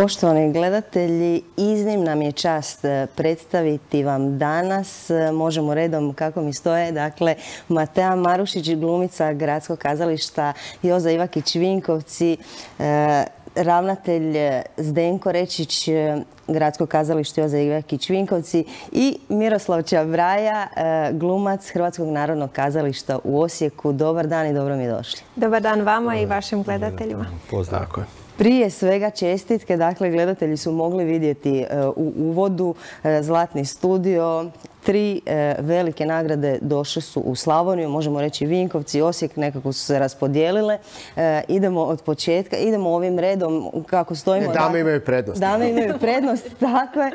Poštovani gledatelji, iznimna mi je čast predstaviti vam danas, možemo redom kako mi stoje, dakle, Matea Marušić, glumica Gradskog kazališta Joza Ivakić Vinkovci, ravnatelj Zdenko Rečić, Gradsko kazalište Joza Ivakić Vinkovci i Miroslav Čabraja, glumac Hrvatskog narodnog kazališta u Osijeku. Dobar dan i dobro mi došli. Dobar dan vama i vašim gledateljima. Pozdrav. Prije svega čestitke, dakle, gledatelji su mogli vidjeti u uvodu Zlatni studio. 3 velike nagrade došle su u Slavoniju, možemo reći Vinkovci, Osijek, nekako su se raspodijelile. Idemo od početka, idemo ovim redom kako stojimo. Dame imaju prednost. Dame imaju prednost, tako je.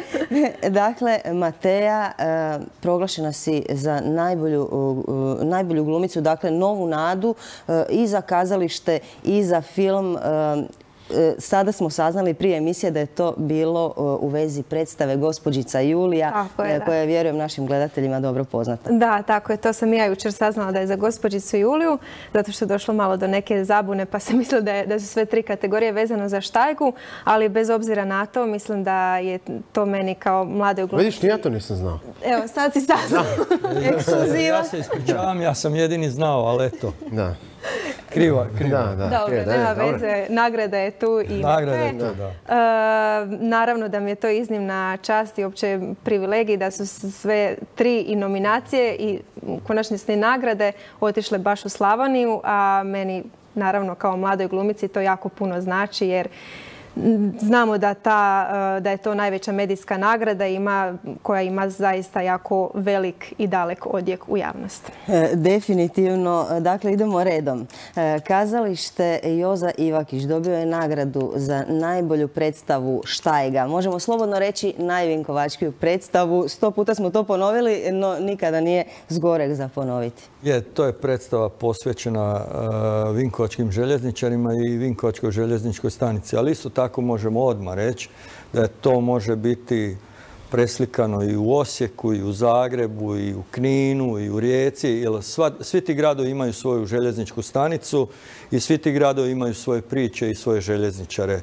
Dakle, Matea, proglašena si za najbolju glumicu, dakle, novu nadu i za kazalište i za film. Sada smo saznali prije emisije da je to bilo u vezi predstave Gospođica Julija, koja je, vjerujem, našim gledateljima dobro poznata. Da, tako je. To sam i ja jučer saznala da je za Gospođicu Juliju, zato što je došlo malo do neke zabune, pa sam mislila da su sve 3 kategorije vezano za štajgu, ali bez obzira na to, mislim da je to meni kao mladoj glumici. Vidiš, ni ja to nisam znao. Evo, sad si saznao. Ekskluziva. Ja se ispričavam, ja sam jedini znao, ali eto. Da. Krivo. Dobro, nema veze. Nagrada je tu i nagrada je tu, da. Naravno da mi je to iznimna čast i opće privilegij da su sve 3 i nominacije i konačnične nagrade otišle baš u Slavoniju, a meni, naravno, kao mladoj glumici to jako puno znači, jer znamo da je to najveća medijska nagrada koja ima zaista jako velik i dalek odjek u javnosti. Definitivno. Dakle, idemo redom. Kazalište Joza Ivakić dobio je nagradu za najbolju predstavu štajga. Možemo slobodno reći najvinkovačkiju predstavu. 100 puta smo to ponovili, no nikada nije zgoreg za ponoviti. To je predstava posvećena vinkovačkim željezničarima i vinkovačkoj željezničkoj stanici, ali isto tako možemo odmah reći da to može biti preslikano i u Osijeku, i u Zagrebu, i u Kninu, i u Rijeci, jer svi ti gradovi imaju svoju željezničku stanicu i svi ti gradovi imaju svoje priče i svoje željezničare.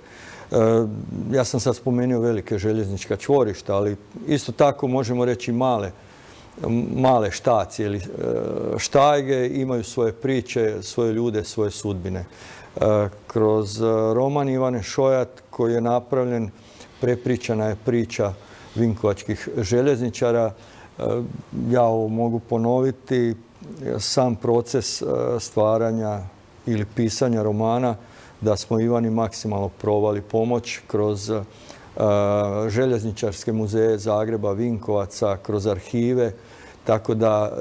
Ja sam sad spomenuo velike željeznička čvorišta, ali isto tako možemo reći male štacije ili štajge imaju svoje priče, svoje ljude, svoje sudbine. Kroz roman Ivane Šojat koji je napravljen, prepričana je priča vinkovačkih željezničara. Ja ovo mogu ponoviti, sam proces stvaranja ili pisanja romana, da smo Ivani maksimalno probali pomoć kroz željezničarske muzeje Zagreba, Vinkovaca, kroz arhive, tako da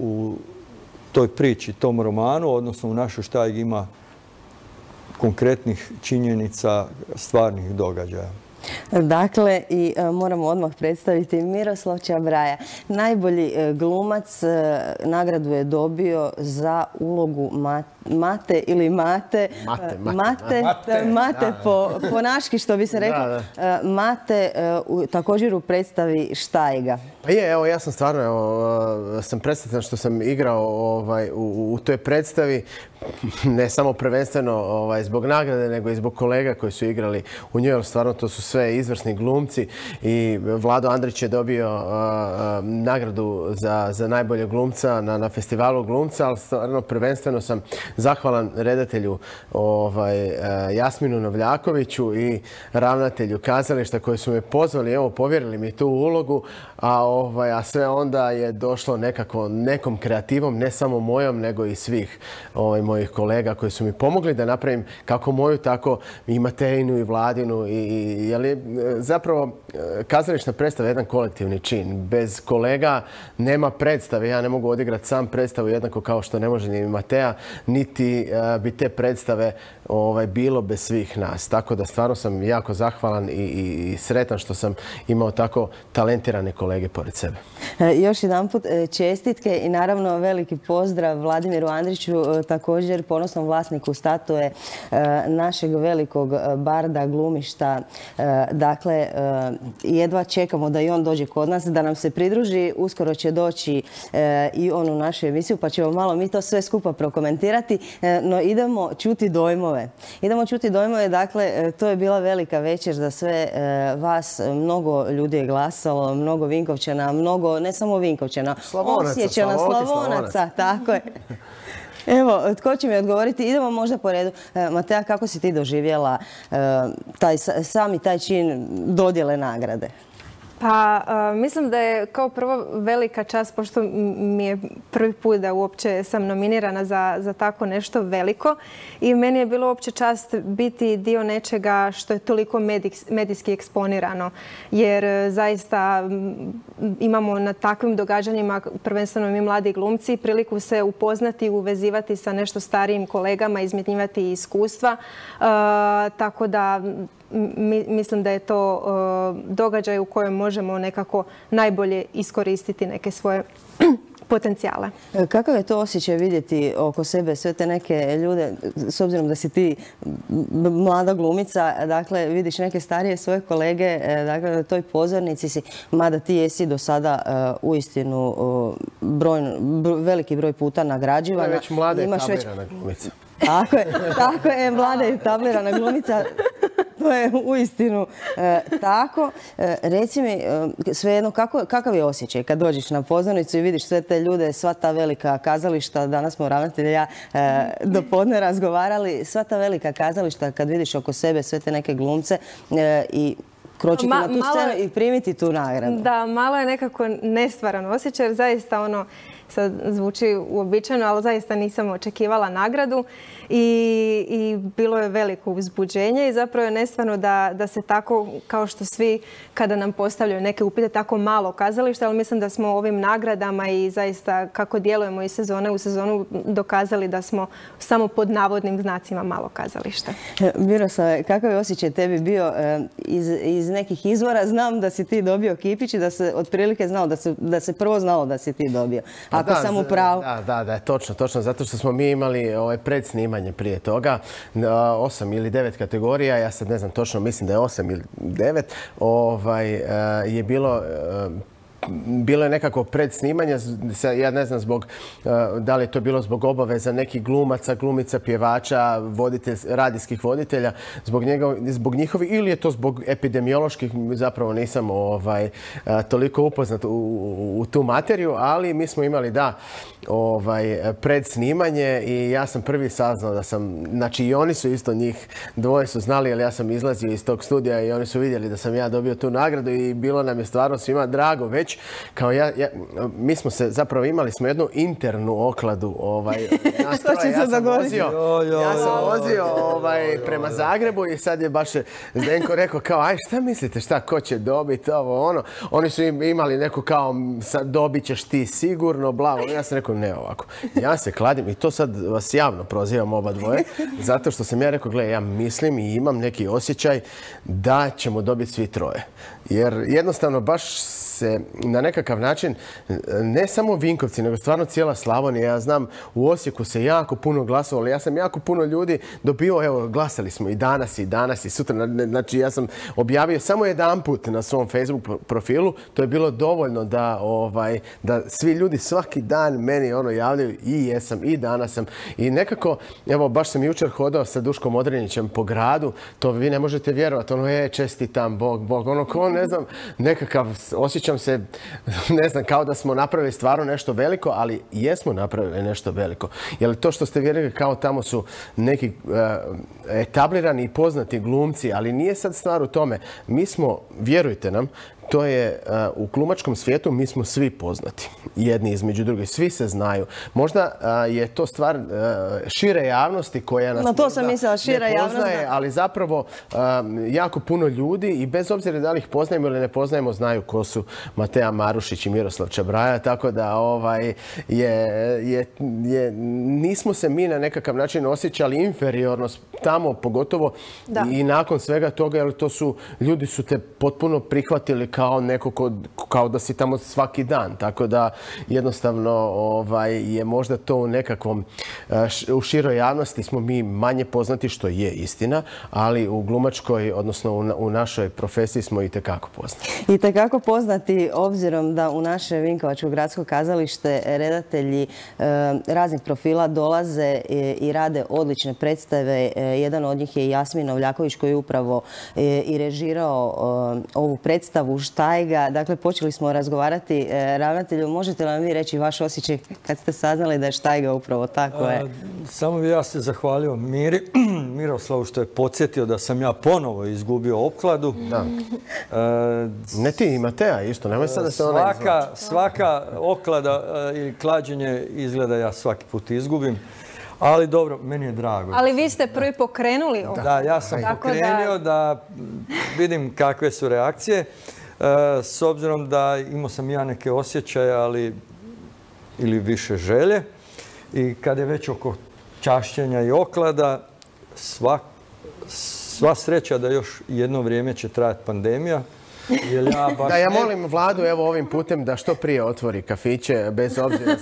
u toj priči, tom romanu, odnosno u našoj štajgi ima konkretnih činjenica, stvarnih događaja. Dakle, i moramo odmah predstaviti Miroslav Čabraja. Najbolji glumac, nagradu je dobio za ulogu Mate ili Mate. Mate po naški, što bi se reklo. Mate također u predstavi Štajga. Pa je, evo, ja sam stvarno sam presretan što sam igrao u toj predstavi. Ne samo prvenstveno zbog nagrade, nego i zbog kolega koji su igrali u njoj. Stvarno, to su sve izvrsni glumci i Vlado Andrić je dobio nagradu za najboljeg glumca na festivalu glumca, ali stvarno prvenstveno sam zahvalan redatelju Jasminu Novljakoviću i ravnatelju kazališta koji su me pozvali, evo, povjerili mi tu ulogu, a sve onda je došlo nekom kreativom, ne samo mojom, nego i svih mojih kolega koji su mi pomogli da napravim kako moju, tako i Matejinu i Vladinu. Zapravo, kazališna predstava je jedan kolektivni čin. Bez kolega nema predstave. Ja ne mogu odigrati sam predstavu jednako kao što ne može ni Matea, niti bi te predstave bilo bez svih nas. Tako da stvarno sam jako zahvalan i sretan što sam imao tako talentirane kolege pored sebe. Još jedanput čestitke i naravno veliki pozdrav Vladimiru Andriću, također ponosnom vlasniku statue našeg velikog barda glumišta Dakle, jedva čekamo da i on dođe kod nas, da nam se pridruži. Uskoro će doći i on u našu emisiju, pa ćemo malo mi to sve skupa prokomentirati. No idemo čuti dojmove. Dakle, to je bila velika večer za sve vas. Mnogo ljudi je glasalo, mnogo Vinkovčana, mnogo, ne samo Vinkovčana, Osječana, Slavonaca, tako je. Evo, tko će mi odgovoriti? Idemo možda po redu. Matea, kako si ti doživjela sami taj čin dodjele nagrade? Pa mislim da je kao prvo velika čast, pošto mi je prvi put da uopće sam nominirana za tako nešto veliko i meni je bilo uopće čast biti dio nečega što je toliko medijski eksponirano, jer zaista imamo na takvim događanjima, prvenstveno mi mladi glumci, priliku se upoznati i uvezivati sa nešto starijim kolegama, izmjenjivati iskustva, tako da mislim da je to događaj u kojem možemo nekako najbolje iskoristiti neke svoje potencijale. Kakav je to osjećaj vidjeti oko sebe sve te neke ljude, s obzirom da si ti mlada glumica, dakle vidiš neke starije svoje kolege, dakle na toj pozornici si, mada ti jesi do sada uistinu veliki broj puta nagrađivana. Već mlada je etablirana glumica. Tako je, mlada je etablirana glumica. To je uistinu tako. Reci mi, svejedno, kakav je osjećaj kad dođeš na pozornicu i vidiš sve te ljude, sva ta velika kazališta, danas smo ravnatelj i ja do podne razgovarali, sva ta velika kazališta kad vidiš oko sebe sve te neke glumce i kročiti na tu scenu i primiti tu nagradu. Da, malo je nekako nestvaran osjećaj, jer zaista sad zvuči uobičajeno, ali zaista nisam očekivala nagradu i bilo je veliko uzbuđenje i zapravo je nestvarno da se tako, kao što svi kada nam postavljaju neke upite, tako malo kazalište, ali mislim da smo ovim nagradama i zaista kako djelujemo iz sezone u sezonu dokazali da smo samo pod navodnim znacima malo kazalište. Miroslave, kakav je osjećaj tebi bio iz nekih izvora? Znam da si ti dobio kipić i da se otprilike znao, da se prvo znalo da si ti dobio. Ako sam u pravu. Da, točno. Zato što smo mi imali predsnimanje prije toga. 8 ili 9 kategorija. Ja sad ne znam točno, mislim da je 8 ili 9. Je bilo je nekako predsnimanje, ja ne znam da li je to bilo zbog obaveza nekih glumaca, glumica, pjevača, radijskih voditelja, zbog njihovih, ili je to zbog epidemioloških, zapravo nisam toliko upoznat u tu materiju, ali mi smo imali predsnimanje i ja sam prvi saznao da sam, znači i oni su isto, njih dvoje su znali, ali ja sam izlazio iz tog studija i oni su vidjeli da sam ja dobio tu nagradu i bilo nam je stvarno svima drago već. Kao mi smo se zapravo imali smo jednu internu okladu nastroja. Ja sam vozio prema Zagrebu i sad je baš Zdenko rekao kao aj šta mislite ko će dobiti ovo ono. Oni su imali neku kao dobit ćeš ti sigurno blavo. Ja sam rekao ne ovako. Ja se kladim i to sad vas javno prozivam oba dvoje zato što sam ja rekao gle ja mislim i imam neki osjećaj da ćemo dobiti svi troje. Jer jednostavno baš se na nekakav način, ne samo Vinkovci, nego stvarno cijela Slavonija. Ja znam, u Osijeku se jako puno glasovalo. Ja sam jako puno ljudi dobio, evo, glasali smo i danas i sutra. Znači, ja sam objavio samo jedanput na svom Facebook profilu. To je bilo dovoljno da svi ljudi svaki dan meni javljaju i jesam, i danas sam. I nekako, evo, baš sam jučer hodao sa Duškom Modrinićem po gradu. To vi ne možete vjerovati. Čestitam, Bog. Ne znam, nekakav osjećam se, ne znam, kao da smo napravili stvarno nešto veliko, ali jesmo napravili nešto veliko. Jer to što ste vjerili kao tamo su neki etablirani i poznati glumci, ali nije sad stvar u tome. Mi smo, vjerujte nam, to je u glumačkom svijetu mi smo svi poznati. Jedni između drugih. Svi se znaju. Možda je to stvar šire javnosti koja nas ne poznaje, ali zapravo jako puno ljudi i bez obzira da li ih poznajemo ili ne poznajemo znaju ko su Matea Marušić i Miroslav Čabraja. Tako da nismo se mi na nekakav način osjećali inferiorno tamo pogotovo i nakon svega toga jer to su ljudi su te potpuno prihvatili kao neko kao da si tamo svaki dan. Tako da jednostavno je možda to u nekakvom, u široj javnosti smo mi manje poznati, što je istina, ali u glumačkoj, odnosno u našoj profesiji smo i tekako poznati. I tekako poznati obzirom da u naše Vinkovačko gradsko kazalište redatelji raznih profila dolaze i rade odlične predstave. Jedan od njih je Jasmin Novljaković koji je upravo i režirao ovu predstavu Štajga. Dakle, počeli smo razgovarati. Ravnatelju, možete li nam vi reći vaš osjećaj kad ste saznali da je Štajga upravo tako je? Samo bi ja se zahvalio Miroslavu što je podsjetio da sam ja ponovo izgubio opkladu. Da. Ne ti, i Matea isto. Nemoj sad da se ona izvlači. Svaka oklada i klađenje izgleda ja svaki put izgubim. Ali dobro, meni je drago. Ali vi ste prvi pokrenuli ovo. Da, ja sam pokrenio da vidim kakve su reakcije. S obzirom da imao sam ja neke osjećaje, ali ili više želje. I kad je već oko čašćenja i oklada, sva sreća da još jedno vrijeme će trajati pandemija. Da, ja molim vladu evo ovim putem da što prije otvori kafiće, bez obzira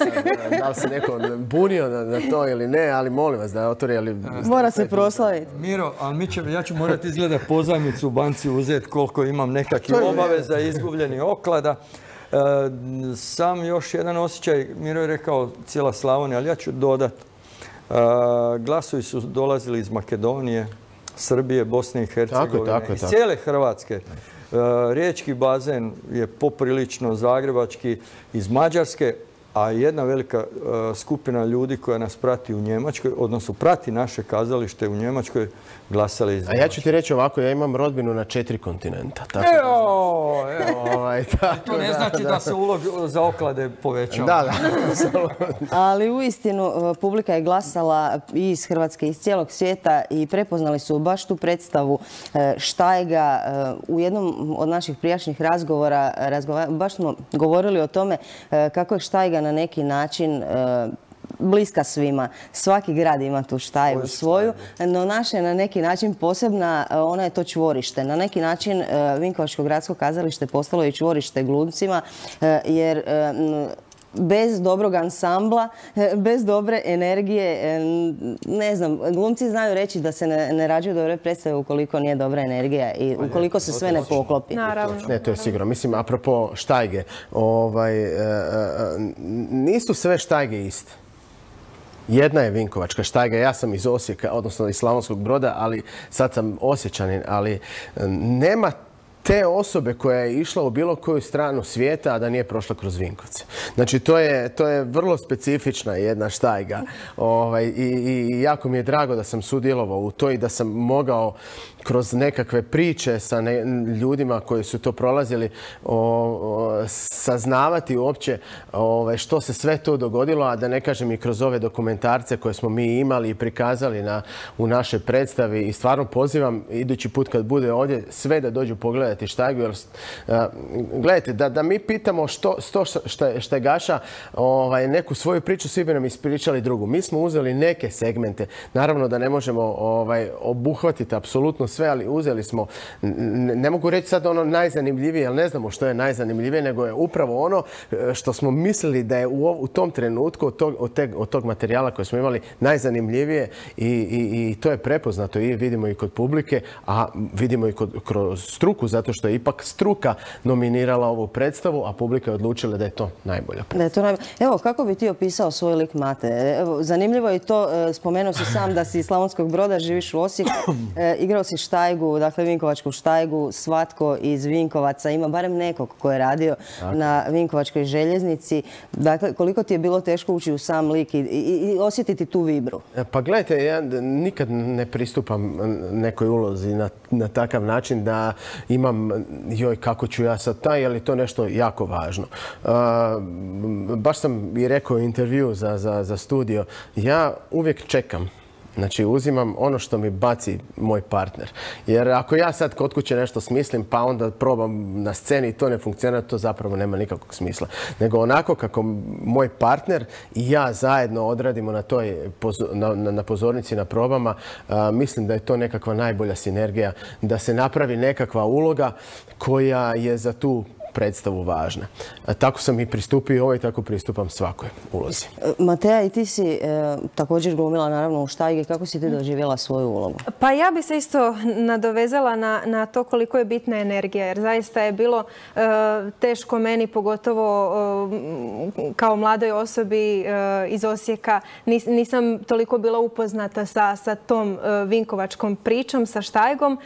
da li se neko bunio na to ili ne, ali molim vas da otvori. Mora se proslaviti. Miro, ali ja ću morati izgleda pozajmicu u banci uzeti koliko imam nekakvih obaveza izgubljenih oklada. Sam još jedan osjećaj, Miro je rekao cijela Slavonija, ali ja ću dodati. Glasovi su dolazili iz Makedonije, Srbije, Bosne i Hercegovine, iz cijele Hrvatske. Riječki bazen je poprilično zagrebački, iz Mađarske, a jedna velika skupina ljudi koja nas prati u Njemačkoj, odnosno prati naše kazalište u Njemačkoj, glasali iz Njemačke. A ja ću ti reći ovako, ja imam rodbinu na 4 kontinenta. To ne znači da se ulog za oklade povećava. Da. Ali uistinu publika je glasala i iz Hrvatske, iz cijelog svijeta i prepoznali su baš tu predstavu Štajga. U jednom od naših prijašnjih razgovora baš smo govorili o tome kako je Štajga na neki način bliska svima. Svaki grad ima tu Štajgu svoju, no naša je na neki način posebna, ona je to čvorište. Na neki način Vinkovačko gradsko kazalište postalo je čvorište glumcima, jer bez dobrog ansambla, bez dobre energije, ne znam, glumci znaju reći da se ne rađuju dobre predstave ukoliko nije dobra energija i ukoliko se sve ne poklopi. Naravno. Ne, to je sigurno. Mislim, apropo Štajge, nisu sve Štajge iste. Jedna je Vinkovačka Štajga, ja sam iz Osijeka, odnosno iz Slavonskog Broda, ali sad sam Osječanin, ali nema te osobe koja je išla u bilo koju stranu svijeta, a da nije prošla kroz Vinkovce. Znači, to je vrlo specifična jedna Štajga. I jako mi je drago da sam sudjelovao u to i da sam mogao kroz nekakve priče sa ljudima koji su to prolazili saznavati uopće što se sve to dogodilo, a da ne kažem i kroz ove dokumentarce koje smo mi imali i prikazali u našoj predstavi. I stvarno pozivam idući put kad bude ovdje sve da dođu pogledati Štajgu. Jer, gledajte, da mi pitamo što Štajgaša neku svoju priču, svi bi nam ispričali drugu. Mi smo uzeli neke segmente. Naravno da ne možemo obuhvatiti apsolutno sve, ali uzeli smo, ne mogu reći sad ono najzanimljivije, jer ne znamo što je najzanimljivije, nego je upravo ono što smo mislili da je u tom trenutku od tog materijala koje smo imali najzanimljivije i to je prepoznato i vidimo i kod publike, a vidimo i kroz struku, zato što je ipak struka nominirala ovu predstavu, a publika je odlučila da je to najbolja predstava. Evo, kako bi ti opisao svoj lik Mate? Zanimljivo je to, spomenuo si sam da si iz Slavonskog Broda, živiš u Osijeku, igrao si Štajgu, dakle Vinkovačku Štajgu, svatko iz Vinkovaca ima barem nekog ko je radio na Vinkovačkoj željeznici. Dakle, koliko ti je bilo teško ući u sam lik i osjetiti tu vibru? Pa gledajte, ja nikad ne pristupam nekoj ulozi na takav način da imam, joj, kako ću ja sad taj, ali to je nešto jako važno. Baš sam i rekao u intervju za studio, ja uvijek čekam Znači, uzimam ono što mi baci moj partner. Jer ako ja sad kod kuće nešto smislim, pa onda probam na sceni i to ne funkcionira, to zapravo nema nikakvog smisla. Nego onako kako moj partner i ja zajedno odradimo na pozornici, na probama, mislim da je to nekakva najbolja sinergija, da se napravi nekakva uloga koja je za tu predstavu važna. Tako sam i pristupio ovoj, tako pristupam svakoj ulozi. Matea, i ti si također glumila naravno u Štajgi. Kako si ti doživjela svoju ulogu? Pa ja bi se isto nadovezala na to koliko je bitna energija, jer zaista je bilo teško meni, pogotovo kao mladoj osobi iz Osijeka. Nisam toliko bila upoznata sa tom vinkovačkom pričom, sa Štajgom,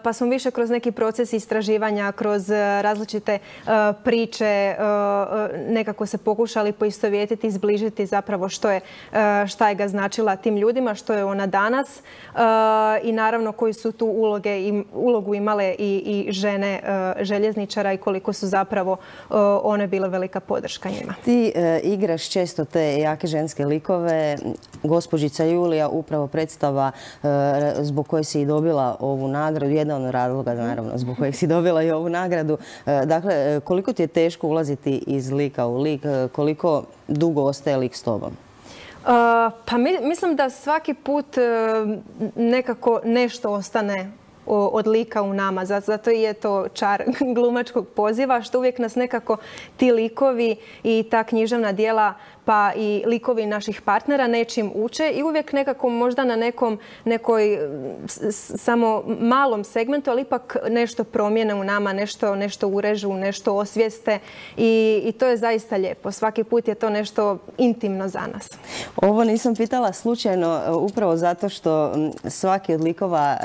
pa smo više kroz neki proces istraživanja, kroz različite priče nekako se pokušali poistovjetiti, izbližiti zapravo što je Štajga značila tim ljudima, što je ona danas i naravno koji su tu ulogu imale i žene željezničara i koliko su zapravo one bile velika podrška njima. Ti igraš često te jake ženske likove. Gospođica Julija, upravo predstava zbog koje si i dobila ovu nagradu, jedan od razloga naravno zbog kojeg si dobila i ovu nagradu. Dakle, koliko ti je teško ulaziti iz lika u lik, koliko dugo ostaje lik s tobom? Pa mislim da svaki put nekako nešto ostane od lika u nama. Zato je to čar glumačkog poziva, što uvijek nas nekako ti likovi i ta književna djela pa i likovi naših partnera nečim uče i uvijek nekako možda na nekoj samo malom segmentu, ali ipak nešto promijene u nama, nešto urežu, nešto osvijeste i to je zaista lijepo. Svaki put je to nešto intimno za nas. Ovo nisam pitala slučajno, upravo zato što svaki od likova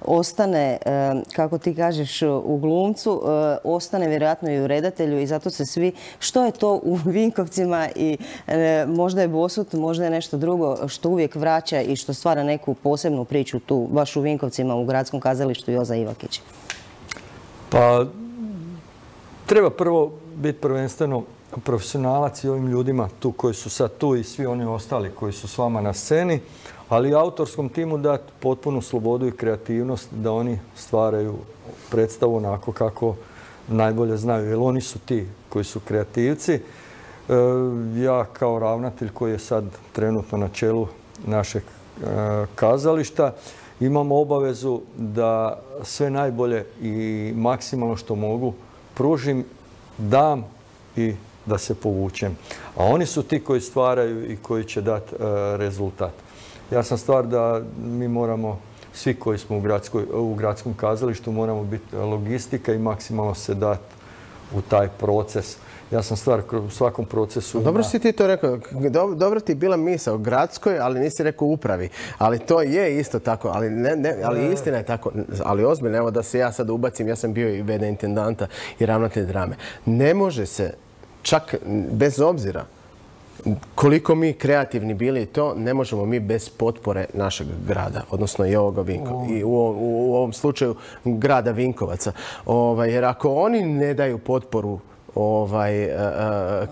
ostane, kako ti kažeš, u glumcu, ostane vjerojatno i u redatelju i zato se svi, što je to u Vinkovcima i možda je Bosut, možda je nešto drugo što uvijek vraća i što stvara neku posebnu priču tu, baš u Vinkovcima, u Gradskom kazalištu Joza Ivakić? Pa, treba prvo biti prvenstveno profesionalac i ovim ljudima tu koji su sad tu i svi oni ostali koji su s vama na sceni, ali autorskom timu dati potpunu slobodu i kreativnost da oni stvaraju predstavu onako kako najbolje znaju, jer oni su ti koji su kreativci. Ja kao ravnatelj koji je sad trenutno na čelu našeg kazališta imam obavezu da sve najbolje i maksimalno što mogu pružim, dam i da se povučem. A oni su ti koji stvaraju i koji će dati rezultat. Ja sam stvar da mi moramo, svi koji smo u gradskom kazalištu, moramo biti logistika i maksimalno se dati u taj proces. Ja sam stvar u svakom procesu... Dobro si ti to rekao. Dobro ti je bila misao o gradskoj, ali nisi rekao upravi. Ali to je isto tako. Ali istina je tako. Ali ozbiljno, evo da se ja sad ubacim, ja sam bio i v.d. intendanta i ravnatelj drame. Ne može se, čak bez obzira koliko mi kreativni bili to, ne možemo mi bez potpore našeg grada, odnosno i ovoga i u ovom slučaju grada Vinkovaca. Jer ako oni ne daju potporu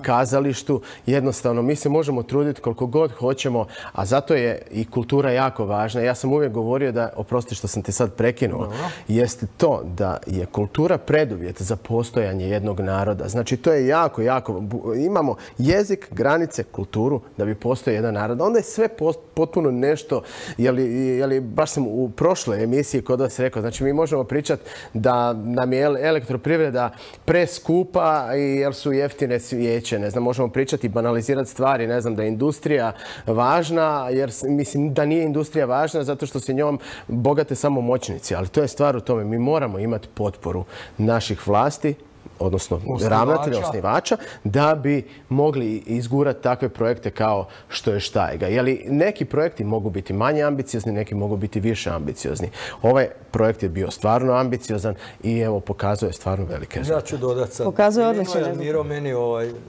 kazalištu, jednostavno mi se možemo truditi koliko god hoćemo, a zato je i kultura jako važna. Ja sam uvijek govorio da, oprosti što sam te sad prekinuo, jeste to da je kultura preduvjet za postojanje jednog naroda. Znači to je jako, jako, imamo jezik, granice, kulturu da bi postojao jedan narod. Onda je sve potpuno nešto, jeli baš sam u prošloj emisiji kod vas rekao, znači mi možemo pričati da nam je elektroprivreda preskupa jer su jeftine svijeće. Ne znam, možemo pričati i banalizirati stvari. Ne znam da je industrija važna, jer mislim da nije industrija važna zato što se njom bogate samo moćnici. Ali to je stvar u tome. Mi moramo imati potporu naših vlasti, odnosno ravnatelja, osnivača, da bi mogli izgurati takve projekte kao što je Štajga. Jeli neki projekti mogu biti manje ambiciozni, neki mogu biti više ambiciozni. Ovaj projekt je bio stvarno ambiciozan i evo pokazuje stvarno velike rezultate. Ja ću dodati sad. Pokazuje odličan. Miro meni,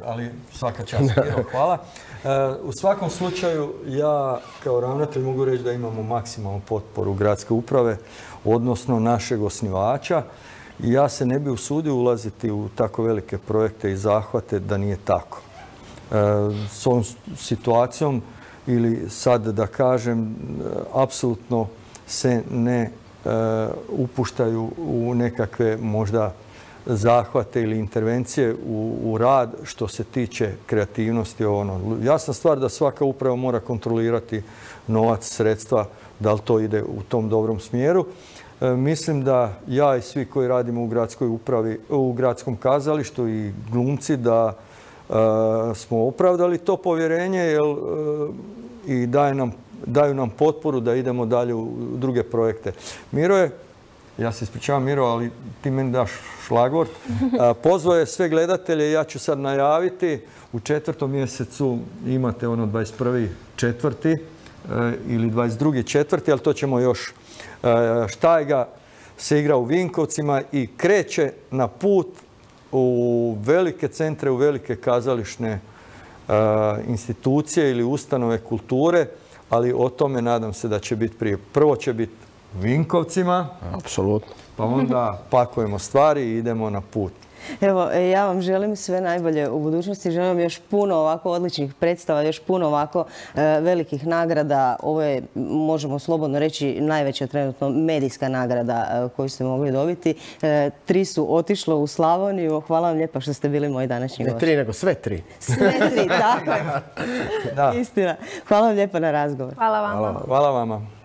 ali svaka čast. Miro, hvala. U svakom slučaju ja kao ravnatelj mogu reći da imamo maksimalnu potporu gradske uprave, odnosno našeg osnivača. Ja se ne bi usudio ulaziti u tako velike projekte i zahvate da nije tako. S ovom situacijom ili sad da kažem, apsolutno se ne upuštaju u nekakve možda zahvate ili intervencije u rad što se tiče kreativnosti. Jasna stvar da svaka uprava mora kontrolirati novac, sredstva, da li to ide u tom dobrom smjeru. Mislim da ja i svi koji radimo u gradskoj upravi, u gradskom kazalištu i glumci da smo opravdali to povjerenje i daju nam potporu da idemo dalje u druge projekte. Miro ja se ispričavam Miro, ali ti meni daš šlagvort. Pozvao je sve gledatelje, ja ću sad najaviti. U 4. mjesecu imate 21.4. ili 22.4. ali to ćemo još. Štajga se igra u Vinkovcima i kreće na put u velike centre, u velike kazališne institucije ili ustanove kulture, ali o tome nadam se da će biti prije. Prvo će biti u Vinkovcima. Apsolutno. Pa onda pakujemo stvari i idemo na put. Evo, ja vam želim sve najbolje u budućnosti. Želim vam još puno ovako odličnih predstava, još puno ovako velikih nagrada. Ovo je, možemo slobodno reći, najveća trenutno medijska nagrada koju ste mogli dobiti. 3 su otišle u Slavoniju. Hvala vam lijepa što ste bili moji današnji gosti. Ne 3, nego sve 3. Sve 3, tako je. Istina. Hvala vam lijepa na razgovor. Hvala vama. Hvala vama.